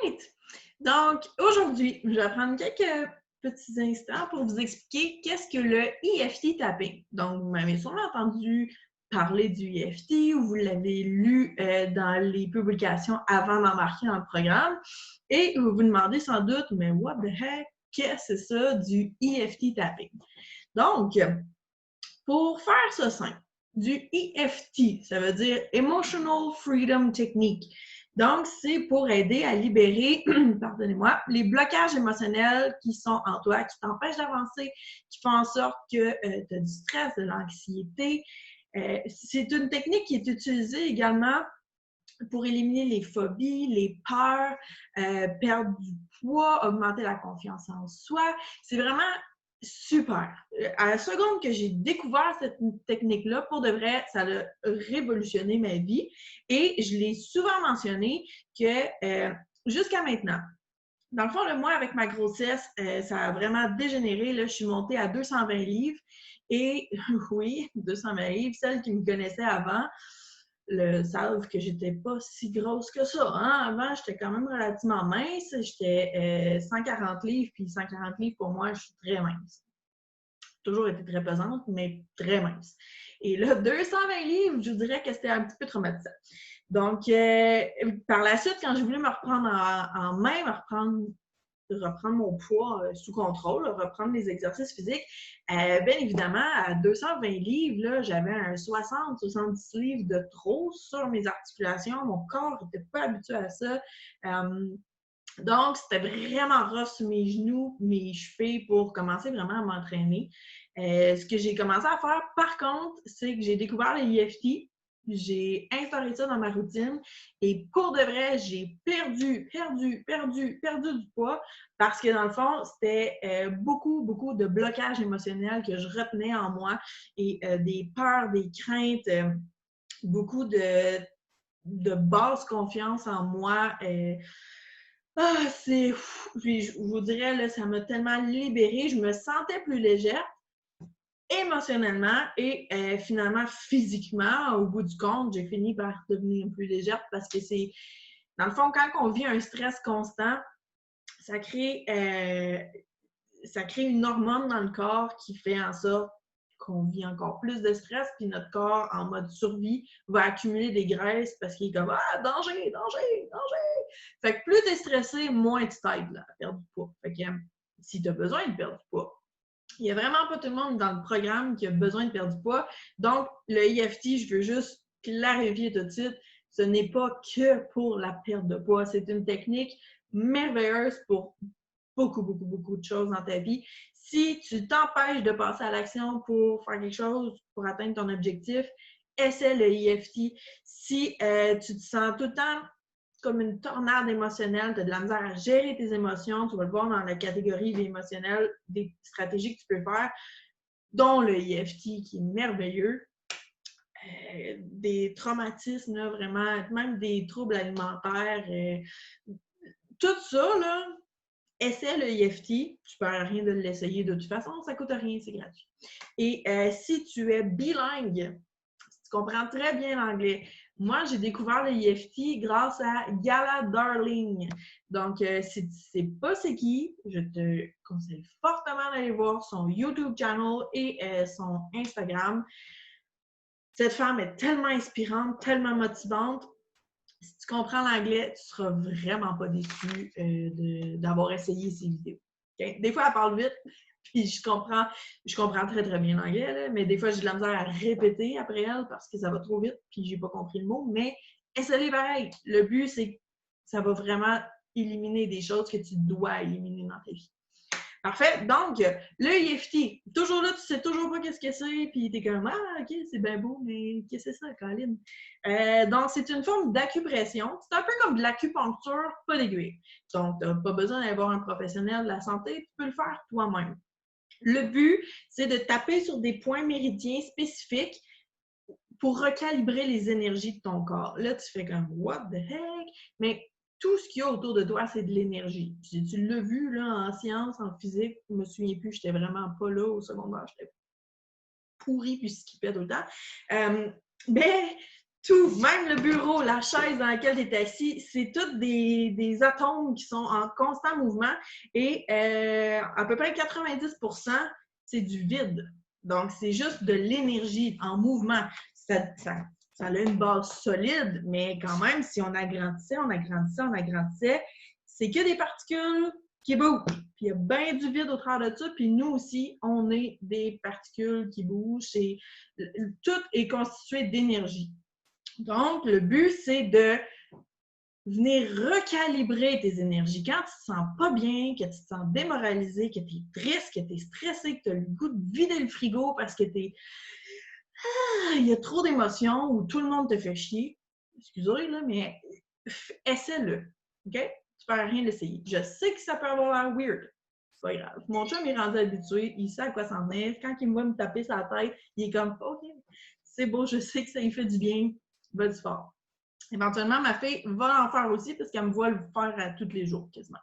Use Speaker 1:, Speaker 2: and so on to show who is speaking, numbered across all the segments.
Speaker 1: Alright! Donc, aujourd'hui, je vais prendre quelques petits instants pour vous expliquer qu'est-ce que le EFT tapping. Donc, vous m'avez sûrement entendu parler du EFT ou vous l'avez lu dans les publications avant d'embarquer dans le programme. Et vous vous demandez sans doute, mais what the heck, qu'est-ce que c'est ça du EFT tapping? Donc, pour faire ça simple, du EFT, ça veut dire Emotional Freedom Technique. Donc, c'est pour aider à libérer, pardonnez-moi, les blocages émotionnels qui sont en toi, qui t'empêchent d'avancer, qui font en sorte que tu as du stress, de l'anxiété. C'est une technique qui est utilisée également pour éliminer les phobies, les peurs, perdre du poids, augmenter la confiance en soi. C'est vraiment super. À la seconde que j'ai découvert cette technique-là, pour de vrai, ça a révolutionné ma vie. Et je l'ai souvent mentionné que jusqu'à maintenant, dans le fond, là, moi, avec ma grossesse, ça a vraiment dégénéré. Là, je suis montée à 220 livres. Et oui, 220 livres, celles qui me connaissaient avant, savent que j'étais pas si grosse que ça. Hein? Avant, j'étais quand même relativement mince. J'étais 140 livres, puis 140 livres, pour moi, je suis très mince. J'ai toujours été très pesante, mais très mince. Et là, 220 livres, je vous dirais que c'était un petit peu traumatisant. Donc, par la suite, quand j'ai voulu me reprendre en main, reprendre mon poids sous contrôle, reprendre les exercices physiques. Bien évidemment, à 220 livres, là, j'avais un 60-70 livres de trop sur mes articulations. Mon corps n'était pas habitué à ça. Donc, c'était vraiment rough sur mes genoux, mes chevilles pour commencer vraiment à m'entraîner. Ce que j'ai commencé à faire, par contre, c'est que j'ai découvert le EFT. J'ai instauré ça dans ma routine et pour de vrai, j'ai perdu du poids parce que dans le fond, c'était beaucoup de blocages émotionnels que je retenais en moi et des peurs, des craintes, beaucoup de basse confiance en moi. Je vous dirais, là, ça m'a tellement libérée. Je me sentais plus légère émotionnellement et finalement physiquement. Au bout du compte, j'ai fini par devenir plus légère parce que c'est, dans le fond, quand on vit un stress constant, ça crée, ça crée une hormone dans le corps qui fait en sorte qu'on vit encore plus de stress, puis notre corps, en mode survie, va accumuler des graisses parce qu'il est comme « Ah, danger! Fait que plus tu es stressé, moins tu t'aides à perdre du poids. Fait que si tu as besoin de perdre du poids, il n'y a vraiment pas tout le monde dans le programme qui a besoin de perdre du poids. Donc, le EFT, je veux juste clarifier tout de suite, ce n'est pas que pour la perte de poids. C'est une technique merveilleuse pour beaucoup de choses dans ta vie. Si tu t'empêches de passer à l'action pour faire quelque chose, pour atteindre ton objectif, essaie le EFT. Si tu te sens tout le temps comme une tornade émotionnelle, tu as de la misère à gérer tes émotions, tu vas le voir dans la catégorie émotionnelle, des stratégies que tu peux faire, dont le EFT qui est merveilleux. Des traumatismes, là, vraiment, même des troubles alimentaires, tout ça, là, essaie le EFT, tu ne perds rien de l'essayer de toute façon, ça ne coûte rien, c'est gratuit. Et si tu es bilingue, si tu comprends très bien l'anglais, moi, j'ai découvert le EFT grâce à Gala Darling. Donc, si tu ne sais pas c'est qui, je te conseille fortement d'aller voir son YouTube channel et son Instagram. Cette femme est tellement inspirante, tellement motivante. Si tu comprends l'anglais, tu ne seras vraiment pas déçu d'avoir essayé ses vidéos. Okay? Des fois, elle parle vite, puis je comprends très bien l'anglais, là, mais des fois, j'ai de la misère à répéter après elle parce que ça va trop vite, puis j'ai pas compris le mot, mais essaye pareil. Le but, c'est que ça va vraiment éliminer des choses que tu dois éliminer dans ta vie. Parfait. Donc, le EFT, toujours là, tu sais toujours pas qu'est-ce que c'est, puis t'es comme, ah, ok, c'est bien beau, mais qu'est-ce que c'est ça, Colin? Donc, c'est une forme d'acupression. C'est un peu comme de l'acupuncture, pas d'aiguille. Donc, t'as pas besoin d'avoir un professionnel de la santé, tu peux le faire toi-même. Le but, c'est de taper sur des points méridiens spécifiques pour recalibrer les énergies de ton corps. Là, tu fais comme, what the heck? Mais tout ce qu'il y a autour de toi, c'est de l'énergie. Tu l'as vu là, en sciences, en physique, je me souviens plus, j'étais vraiment pas là au secondaire, j'étais pourrie puis je skippais tout le temps. Ben, Tout, même le bureau, la chaise dans laquelle tu es assis, c'est tous des atomes qui sont en constant mouvement et à peu près 90%, c'est du vide. Donc, c'est juste de l'énergie en mouvement. Ça a une base solide, mais quand même, si on agrandissait, c'est que des particules qui bougent. Puis il y a bien du vide au travers de ça. Puis nous aussi, on est des particules qui bougent. Tout est constitué d'énergie. Donc, le but, c'est de venir recalibrer tes énergies. Quand tu te sens pas bien, que tu te sens démoralisé, que tu es triste, que tu es stressé, que tu as le goût de vider le frigo parce que il y a trop d'émotions ou tout le monde te fait chier. Excusez, là, mais essaie-le. OK? Tu perds rien d'essayer. Je sais que ça peut avoir l'air weird. C'est pas grave. Mon chum est rendu habitué, il sait à quoi s'en tenir. Quand il me voit me taper sur la tête, il est comme OK, c'est beau, je sais que ça lui fait du bien. Va-y fort. Éventuellement, ma fille va en faire aussi parce qu'elle me voit le faire à tous les jours quasiment.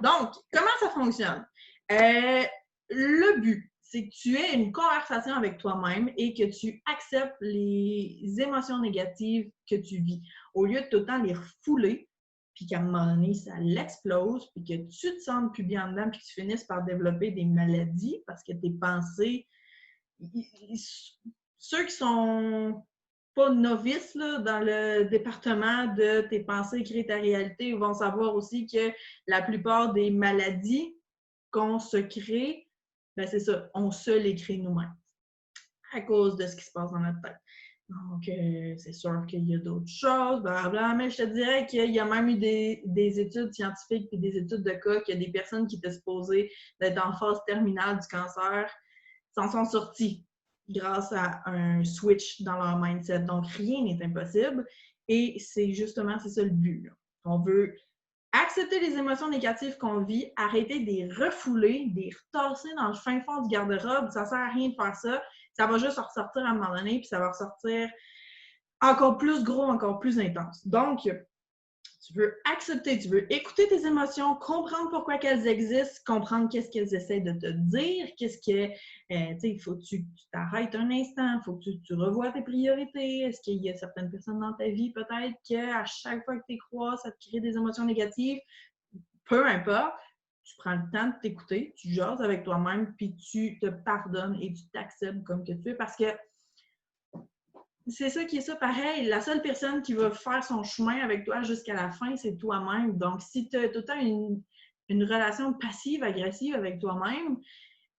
Speaker 1: Donc, comment ça fonctionne? Le but, c'est que tu aies une conversation avec toi-même et que tu acceptes les émotions négatives que tu vis. Au lieu de tout le temps les refouler, puis qu'à un moment donné, ça l'explose, puis que tu te sens plus bien dedans, puis que tu finisses par développer des maladies parce que tes pensées, ceux qui sont pas novices là, dans le département de tes pensées créer ta réalité vont savoir aussi que la plupart des maladies qu'on se crée, ben c'est ça, on se les crée nous-mêmes à cause de ce qui se passe dans notre tête. Donc, c'est sûr qu'il y a d'autres choses, blablabla, mais je te dirais qu'il y a même eu des études scientifiques et des études de cas qu'il y a des personnes qui étaient supposées d'être en phase terminale du cancer s'en sont sorties grâce à un switch dans leur mindset. Donc, rien n'est impossible et c'est ça le but. Là. On veut accepter les émotions négatives qu'on vit, arrêter de les refouler, de les retasser dans le fin fond du garde-robe. Ça ne sert à rien de faire ça. Ça va juste ressortir à un moment donné, puis ça va ressortir encore plus gros, encore plus intense. Donc, tu veux accepter, tu veux écouter tes émotions, comprendre pourquoi qu'elles existent, comprendre qu'est-ce qu'elles essaient de te dire, qu'est-ce que, il faut que tu t'arrêtes un instant, il faut que tu revoies tes priorités. Est-ce qu'il y a certaines personnes dans ta vie, peut-être, qu'à chaque fois que tu les crois, ça te crée des émotions négatives? Peu importe, tu prends le temps de t'écouter, tu jases avec toi-même, puis tu te pardonnes et tu t'acceptes comme que tu es parce que c'est ça qui est ça pareil. La seule personne qui va faire son chemin avec toi jusqu'à la fin, c'est toi-même. Donc, si tu as tout le temps une relation passive-agressive avec toi-même,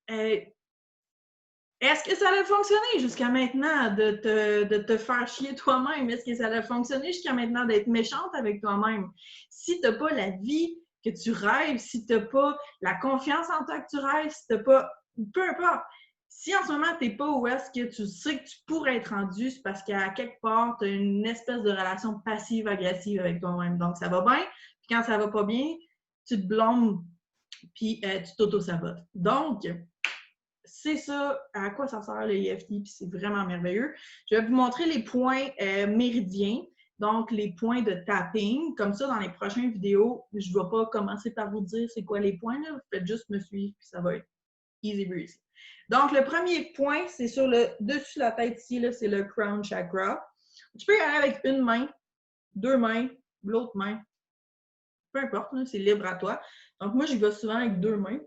Speaker 1: est-ce que ça a fonctionné jusqu'à maintenant de te faire chier toi-même? Est-ce que ça a fonctionné jusqu'à maintenant d'être méchante avec toi-même? Si tu n'as pas la vie que tu rêves, si tu n'as pas la confiance en toi que tu rêves, si tu n'as pas... Peu importe. Si en ce moment, tu n'es pas où est-ce que tu sais que tu pourrais être rendu, c'est parce qu'à quelque part, tu as une espèce de relation passive-agressive avec toi-même. Donc, ça va bien. Puis quand ça va pas bien, tu te blâmes, puis tu t'auto-sabotes. Donc, c'est ça à quoi ça sert le EFT, puis c'est vraiment merveilleux. Je vais vous montrer les points méridiens, donc les points de tapping. Comme ça, dans les prochaines vidéos, je ne vais pas commencer par vous dire c'est quoi les points, là. Vous faites juste me suivre, puis ça va être easy breezy. Donc, le premier point, c'est sur le dessus de la tête ici, c'est le crown chakra. Tu peux y aller avec une main, deux mains, l'autre main. Peu importe, c'est libre à toi. Donc, moi, j'y vais souvent avec deux mains.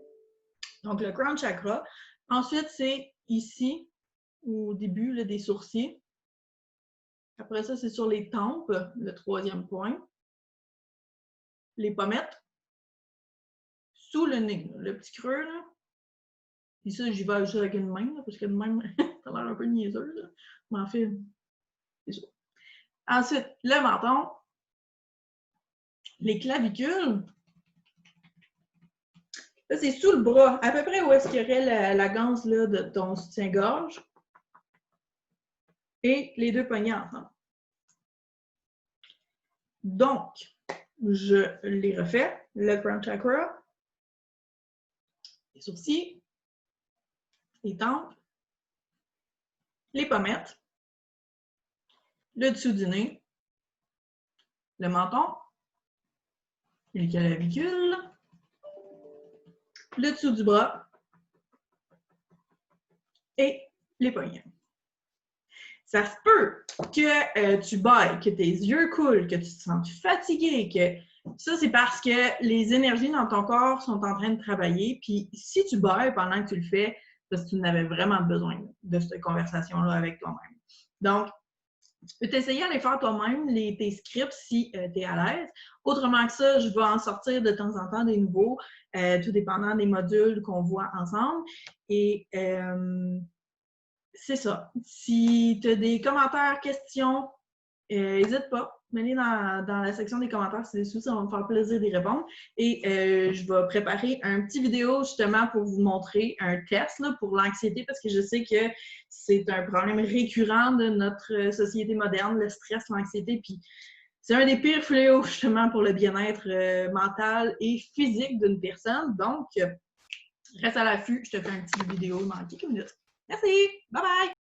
Speaker 1: Donc, le crown chakra. Ensuite, c'est ici, au début là, des sourcils. Après ça, c'est sur les tempes, le troisième point. Les pommettes. Sous le nez, le petit creux. Là. Puis ça, j'y vais juste avec une main, là, parce que de même, ça a l'air un peu niaiseux. Là. Mais en fait, c'est ça. Ensuite, le menton. Les clavicules. Là, c'est sous le bras, à peu près où est-ce qu'il y aurait la ganse là, de ton soutien-gorge. Et les deux poignets ensemble. Donc, je les refais. Le crown chakra, les sourcils, les tempes, les pommettes, le dessous du nez, le menton, les clavicules, le dessous du bras et les poignets. Ça se peut que tu bailles, que tes yeux coulent, que tu te sens fatigué, que ça, c'est parce que les énergies dans ton corps sont en train de travailler. Puis si tu bailles pendant que tu le fais, parce que tu n'avais vraiment besoin de cette conversation-là avec toi-même. Donc, tu peux t'essayer à les faire toi-même, tes scripts, si tu es à l'aise. Autrement que ça, je vais en sortir de temps en temps des nouveaux, tout dépendant des modules qu'on voit ensemble. Et c'est ça. Si tu as des commentaires, questions, n'hésite pas. Mets-les dans la section des commentaires ci-dessous, ça va me faire plaisir d'y répondre. Et je vais préparer un petit vidéo justement pour vous montrer un test là, pour l'anxiété parce que je sais que c'est un problème récurrent de notre société moderne, le stress, l'anxiété. Puis c'est un des pires fléaux justement pour le bien-être mental et physique d'une personne. Donc, reste à l'affût. Je te fais une petite vidéo dans quelques minutes. Merci! Bye bye!